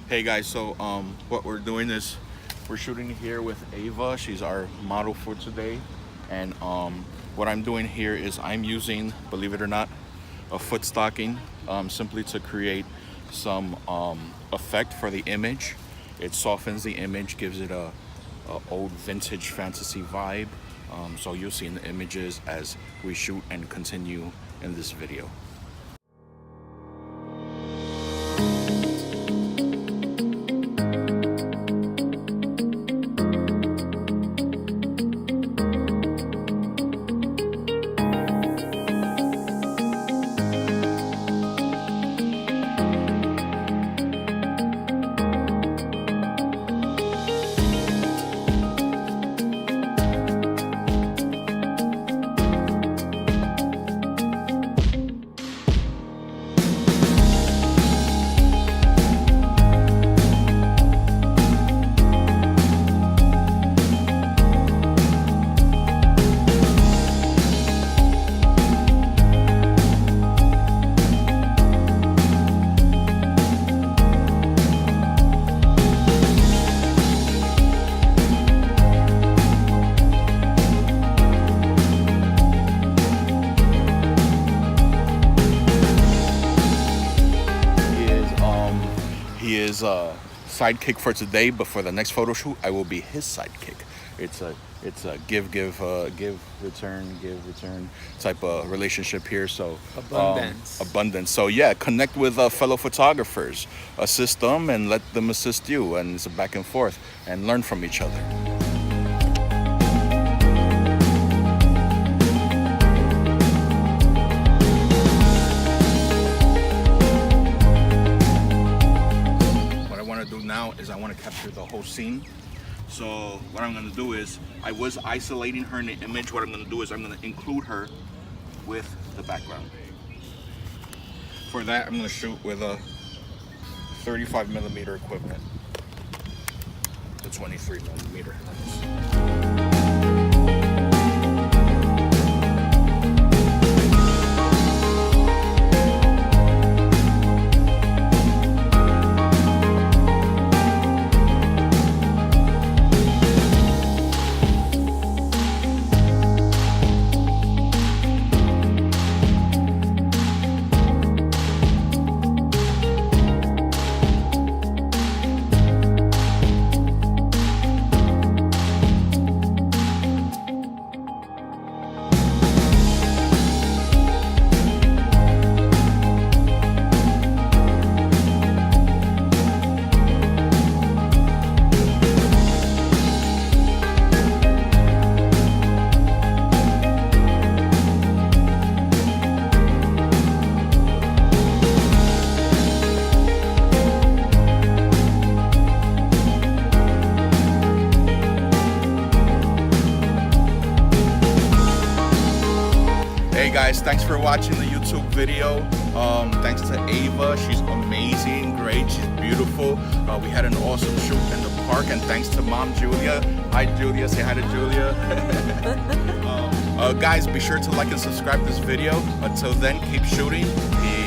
Hey guys, so what we're doing is we're shooting here with Ava. She's our model for today, and what I'm doing here is I'm using, believe it or not, a foot stocking simply to create some effect for the image. It softens the image, gives it a old vintage fantasy vibe. So you'll see in the images as we shoot and continue in this video. He is a sidekick for today, but for the next photo shoot, I will be his sidekick. It's a give, return type of relationship here. So abundance. So yeah, connect with fellow photographers, assist them, and let them assist you, and it's a back and forth, and learn from each other. Now is I want to capture the whole scene. So what I'm going to do is, I was isolating her in the image. What I'm going to do is I'm going to include her with the background. For that, I'm going to shoot with a 35mm equipment, the 23mm lens. Hey guys, thanks for watching the YouTube video. Thanks to Ava, she's amazing, great, she's beautiful. We had an awesome shoot in the park, and thanks to Mom Julia. Hi Julia, say hi to Julia. Guys, be sure to like and subscribe this video. Until then, keep shooting. Peace.